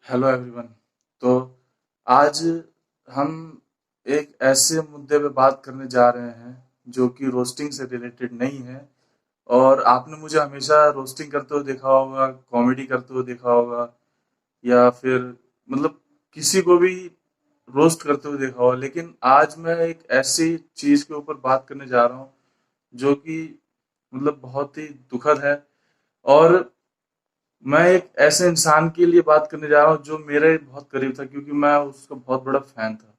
Hello everyone. तो आज हम एक ऐसे मुद्दे पे बात करने जा रहे हैं जो कि रोस्टिंग से रिलेटेड नहीं है। और आपने मुझे हमेशा रोस्टिंग करते हुए देखा होगा, कॉमेडी करते हुए देखा होगा, या फिर मतलब किसी को भी रोस्ट करते हुए देखा होगा। लेकिन आज मैं एक ऐसी चीज के ऊपर बात करने जा रहा हूँ जो कि मतलब बहुत ही दुखद है। और मैं एक ऐसे इंसान के लिए बात करने जा रहा हूँ जो मेरे बहुत करीब था, क्योंकि मैं उसका बहुत बड़ा फैन था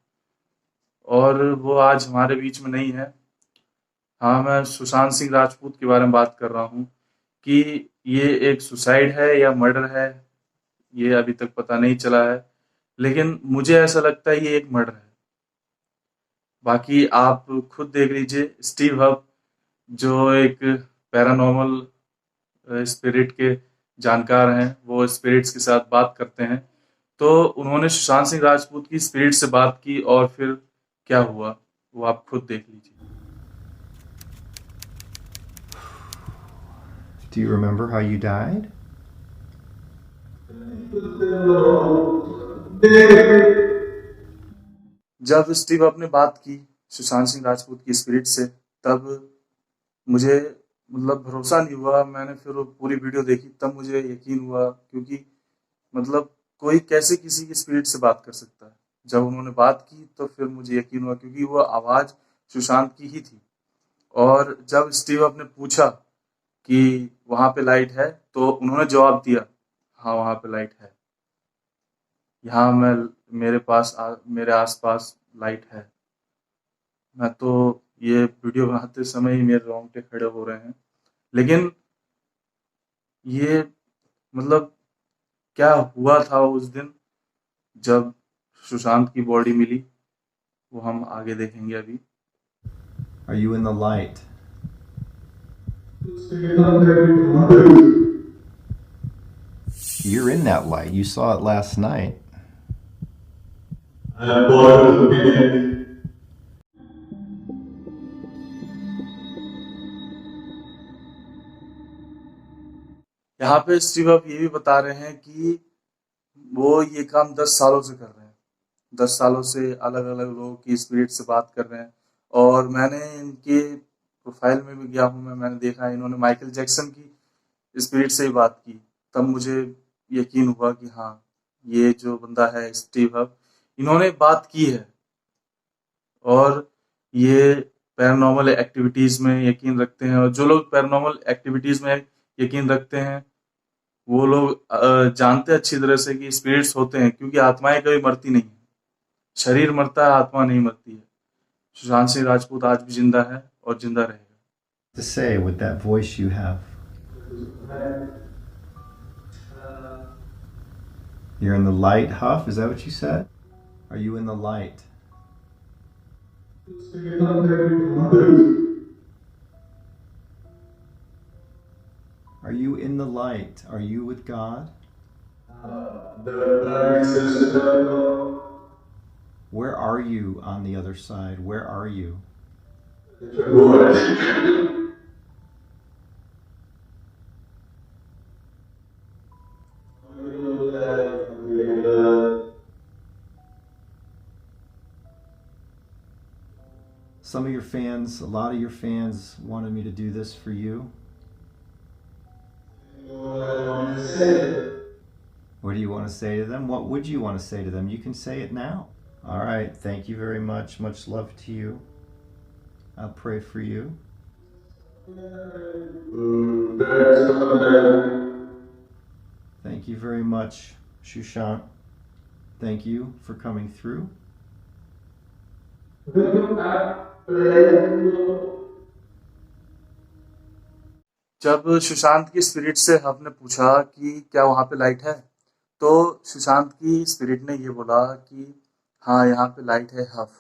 और वो आज हमारे बीच में नहीं है। हाँ, मैं सुशांत सिंह राजपूत के बारे में बात कर रहा हूँ कि ये एक सुसाइड है या मर्डर है, ये अभी तक पता नहीं चला है। लेकिन मुझे ऐसा लगता है ये एक मर्डर है। बाकी आप खुद देख लीजिए, स्टीव हब जो एक पैरानॉर्मल स्पिरिट के जानकार हैं, वो स्पिरिट्स के साथ बात करते हैं। तो उन्होंने सुशांत सिंह राजपूत की स्पिरिट से बात की और फिर क्या हुआ वो आप खुद देख लीजिए। Do you remember how you died? जब स्टीव अपने बात की सुशांत सिंह राजपूत की स्पिरिट से, तब मुझे मतलब भरोसा नहीं हुआ। मैंने फिर वो पूरी वीडियो देखी, तब मुझे यकीन हुआ, क्योंकि मतलब कोई कैसे किसी की स्पिरिट से बात कर सकता है। जब उन्होंने बात की तो फिर मुझे यकीन हुआ, क्योंकि वो आवाज सुशांत की ही थी। और जब स्टीव ने पूछा कि वहां पे लाइट है, तो उन्होंने जवाब दिया, हाँ वहां पे लाइट है। यहाँ मैं मेरे आसपास लाइट है। मैं तो ये वीडियो बनाते समय ही मेरे रोंगटे खड़े हो रहे हैं। लेकिन ये मतलब क्या हुआ था उस दिन जब सुशांत की बॉडी मिली, वो हम आगे देखेंगे अभी। Are you in the light? You're in that light. You saw it last night. यहाँ पे स्टीव अब ये भी बता रहे हैं कि वो ये काम 10 सालों से कर रहे हैं। 10 सालों से अलग अलग लोगों की स्पिरिट से बात कर रहे हैं। और मैंने इनके प्रोफाइल में भी गया हूँ, मैंने देखा है इन्होंने माइकल जैक्सन की स्पिरिट से ही बात की। तब मुझे यकीन हुआ कि हाँ, ये जो बंदा है स्टीव हब, इन्होंने बात की है। और ये पैरानॉर्मल एक्टिविटीज में यकीन रखते हैं, और जो लोग पैरानॉर्मल एक्टिविटीज में यकीन रखते हैं वो लोग जानते हैं अच्छी तरह से कि स्पिरिट्स होते हैं, क्योंकि आत्माएं कभी मरती नहीं है। शरीर मरता है, आत्मा नहीं मरती है। सुशांत सिंह राजपूत आज भी जिंदा है और जिंदा रहेगा। To say with that voice you have. You're in the light, Huff? Is that what you said? Are you in the light? Are you in the light? Are you with God? Where are you on the other side? Where are you? Some of your fans, a lot of your fans wanted me to do this for you. What do you want to say to them? What would you want to say to them? You can say it now. All right. Thank you very much. Much love to you. I'll pray for you. Thank you very much, Shushant. Thank you for coming through. जब सुशांत की spirit से हमने पूछा कि क्या वहां पे light है, तो सुशांत की स्पिरिट ने ये बोला कि हाँ यहाँ पे लाइट है हफ।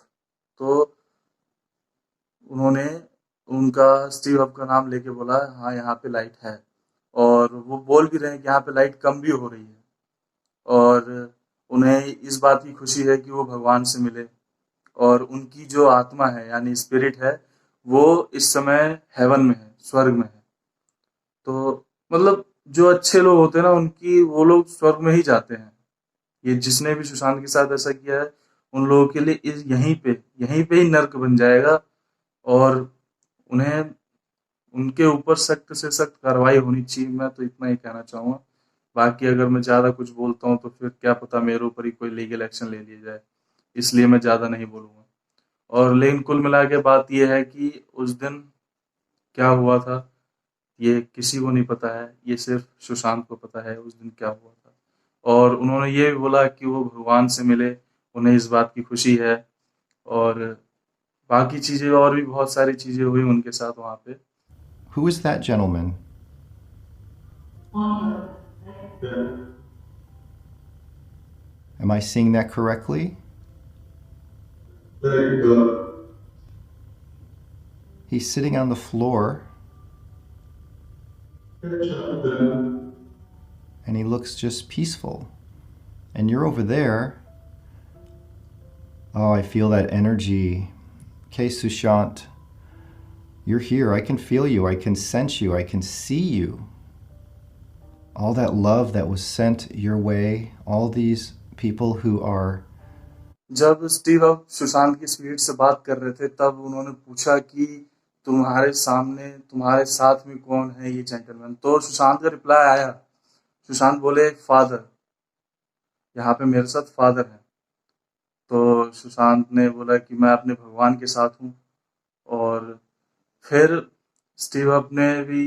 तो उन्होंने उनका स्टीव हब का नाम लेके बोला, हाँ यहाँ पे लाइट है। और वो बोल भी रहे हैं कि यहाँ पे लाइट कम भी हो रही है। और उन्हें इस बात की खुशी है कि वो भगवान से मिले, और उनकी जो आत्मा है यानी स्पिरिट है, वो इस समय हेवन में है, स्वर्ग में है। तो मतलब जो अच्छे लोग होते हैं ना, उनकी वो लोग स्वर्ग में ही जाते हैं। ये जिसने भी सुशांत के साथ ऐसा किया है उन लोगों के लिए यहीं पे ही नर्क बन जाएगा और उन्हें उनके ऊपर सख्त से सख्त कार्रवाई होनी चाहिए। मैं तो इतना ही कहना चाहूँगा। बाकी अगर मैं ज़्यादा कुछ बोलता हूँ तो फिर क्या पता मेरे ऊपर ही कोई लीगल एक्शन ले लिया जाए, इसलिए मैं ज़्यादा नहीं बोलूँगा। और लेकिन कुल मिला के बात ये है कि उस दिन क्या हुआ था ये किसी को नहीं पता है, ये सिर्फ सुशांत को पता है उस दिन क्या हुआ था। और उन्होंने ये भी बोला कि वो भगवान से मिले, उन्हें इस बात की खुशी है और बाकी चीज़ें और भी बहुत सारी चीज़ें हुई उनके साथ वहाँ पे। Who is that gentleman? Am I seeing that correctly? He's sitting on the floor and he looks just peaceful. And you're over there. Oh, I feel that energy. Okay, Sushant, you're here. I can feel you. I can sense you. I can see you. All that love that was sent your way, all these people who are... जब Steve अब सुशांत की speed से बात कर रहे थे तब उन्होंने पूछा कि तुम्हारे साथ में कौन है ये जेंटलमैन। तो सुशांत का रिप्लाई आया, सुशांत बोले फादर, यहाँ पे मेरे साथ फादर है। तो सुशांत ने बोला कि मैं अपने भगवान के साथ हूँ। और फिर स्टीव अप ने भी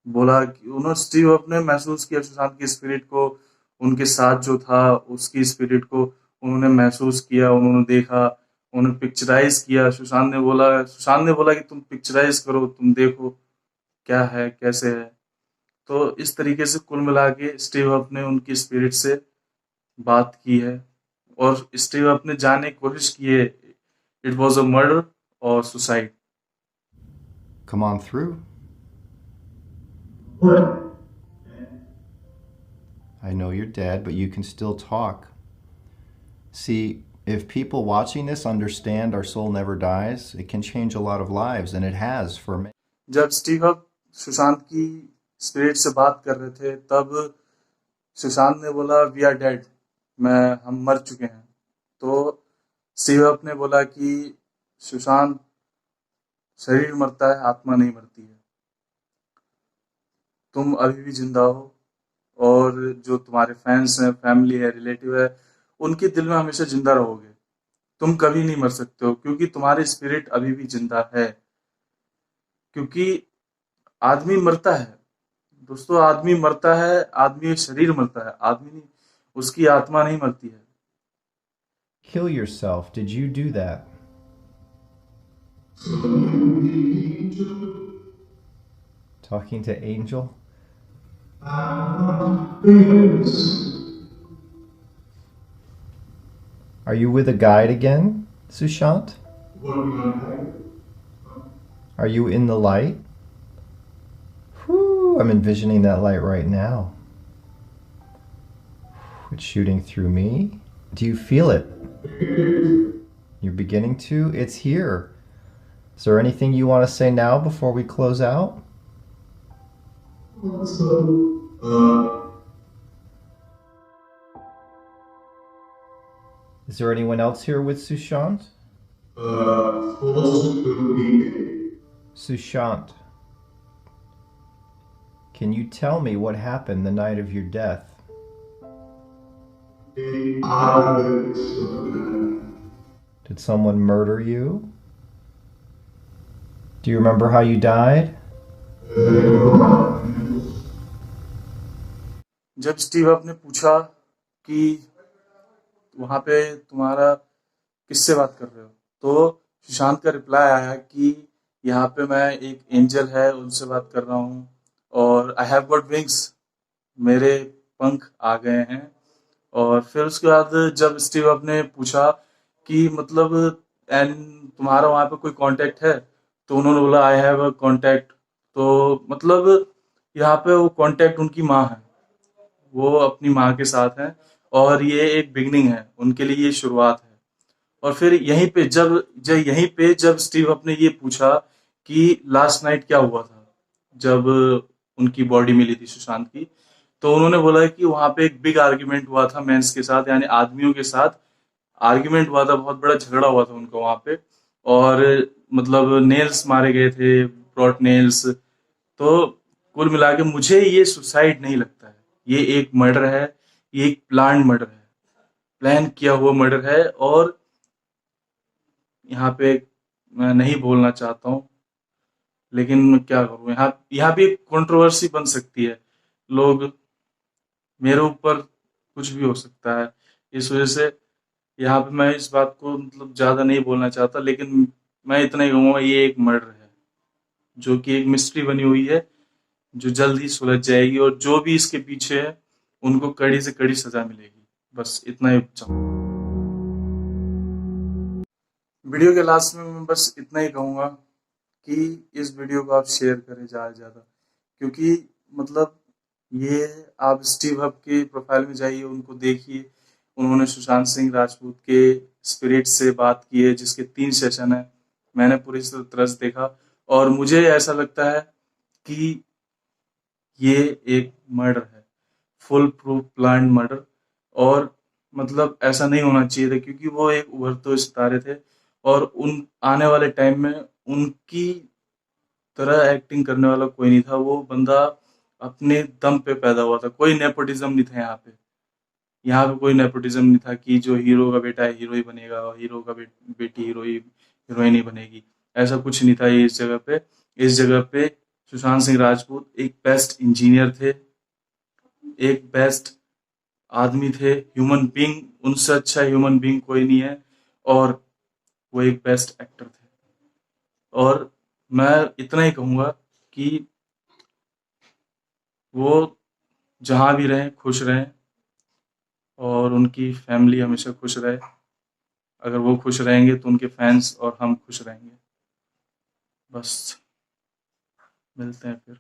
बोला कि स्टीव अप ने महसूस किया सुशांत की स्पिरिट को, उनके साथ जो था उसकी स्पिरिट को उन्होंने महसूस किया, उन्होंने देखा, उन्होंने पिक्चराइज किया। सुशांत ने बोला कि तुम पिक्चराइज करो, तुम देखो क्या है कैसे है। तो इस तरीके से कुल मिला के स्टीव अप ने उनकी स्पिरिट से बात की है और स्टीव अप ने जानने की कोशिश की है इट वॉज अ मर्डर और suicide. Come on through. I know you're dead, but you can still talk. See, if people watching this understand our soul never dies, it can change a lot of lives, and it has for me. जब Steve up Sushant की spirit से बात कर रहे थे तब सुशांत ने बोला वी आर डेड, हम मर चुके हैं। तो स्टीव अप ने बोला कि सुशांत, शरीर मरता है, आत्मा नहीं मरती है। तुम अभी भी जिंदा हो और जो तुम्हारे फैंस हैं, फैमिली है, रिलेटिव है, उनके दिल में हमेशा जिंदा रहोगे। तुम कभी नहीं मर सकते हो क्योंकि तुम्हारी स्पिरिट अभी भी जिंदा है। क्योंकि आदमी मरता है दोस्तों, आदमी मरता है, आदमी शरीर मरता है, आदमी नहीं, उसकी आत्मा नहीं मरती है। Kill yourself. Did you do that? Talking to Angel? Are you with a guide again, Sushant? Are you in the light? Whew, I'm envisioning that light right now. It's shooting through me. Do you feel it? You're beginning to? It's here. Is there anything you want to say now before we close out? Is there anyone else here with Sushant? Sushant, can you tell me what happened the night of your death? Did someone murder you? Do you remember how you died? जब Steve up ने पूछा कि वहां पे तुम्हारा किससे बात कर रहे हो, तो सुशांत का रिप्लाई आया कि यहाँ पे मैं एक एंजल है उनसे बात कर रहा हूँ और आई हैव गॉट विंग्स, मेरे पंख आ गए हैं। और फिर उसके बाद जब स्टीव अप ने पूछा कि मतलब एंड तुम्हारा वहाँ पे कोई कांटेक्ट है, तो उन्होंने बोला आई हैव अ कांटेक्ट। तो मतलब यहाँ पे वो कांटेक्ट उनकी माँ है, वो अपनी माँ के साथ हैं और ये एक बिगनिंग है उनके लिए, ये शुरुआत है। और फिर यहीं पे जब स्टीव अप ने ये पूछा कि लास्ट नाइट क्या हुआ था जब उनकी बॉडी मिली थी सुशांत की, तो उन्होंने बोला कि वहां पे एक बिग आर्ग्यूमेंट हुआ था मेंस के साथ, यानी आदमियों के साथ आर्ग्यूमेंट हुआ था, बहुत बड़ा झगड़ा हुआ था उनका वहां पे। और मतलब नेल्स मारे गए थे, ब्रॉड नेल्स। तो कुल मिला के मुझे ये सुसाइड नहीं लगता है, ये एक मर्डर है, ये एक प्लान मर्डर है, प्लान किया हुआ मर्डर है। और यहाँ पे मैं नहीं बोलना चाहता हूँ, लेकिन मैं क्या करूँ, यहाँ यहाँ भी एक कंट्रोवर्सी बन सकती है। लोग, मेरे ऊपर कुछ भी हो सकता है, इस वजह से यहाँ पे मैं इस बात को मतलब ज्यादा नहीं बोलना चाहता, लेकिन मैं इतना ही कहूंगा, ये एक मर्डर है जो कि एक मिस्ट्री बनी हुई है, जो जल्द ही सुलझ जाएगी, और जो भी इसके पीछे है उनको कड़ी से कड़ी सजा मिलेगी। बस इतना ही चाहूंगा। वीडियो के लास्ट में मैं बस इतना ही कहूंगा कि इस वीडियो को आप शेयर करें ज़्यादा से ज़्यादा, क्योंकि मतलब ये, आप स्टीव हब के प्रोफाइल में जाइए, उनको देखिए, उन्होंने सुशांत सिंह राजपूत के स्पिरिट से बात की है, जिसके 3 सेशन है। मैंने पूरी तरह से देखा, और मुझे ऐसा लगता है कि ये एक मर्डर है, फुल प्रूफ प्लान मर्डर। और मतलब ऐसा नहीं होना चाहिए था, क्योंकि वो एक उभरते हुए सितारे थे, और उन आने वाले टाइम में उनकी तरह एक्टिंग करने वाला कोई नहीं था। वो बंदा अपने दम पे पैदा हुआ था, कोई नेपोटिज्म नहीं था यहाँ पे। यहाँ पे कोई नेपोटिज्म नहीं था कि जो हीरो का बेटा है हीरो ही बनेगा, और हीरो का बेटी हीरोइन ही बनेगी। ऐसा कुछ नहीं था ये इस जगह पे। इस जगह पे सुशांत सिंह राजपूत एक बेस्ट इंजीनियर थे, एक बेस्ट आदमी थे, ह्यूमन बीइंग, उनसे अच्छा ह्यूमन बीइंग कोई नहीं है। और वो एक बेस्ट एक्टर थे। और मैं इतना ही कहूंगा कि वो जहाँ भी रहें खुश रहें, और उनकी फैमिली हमेशा खुश रहे। अगर वो खुश रहेंगे तो उनके फैंस और हम खुश रहेंगे। बस, मिलते हैं फिर।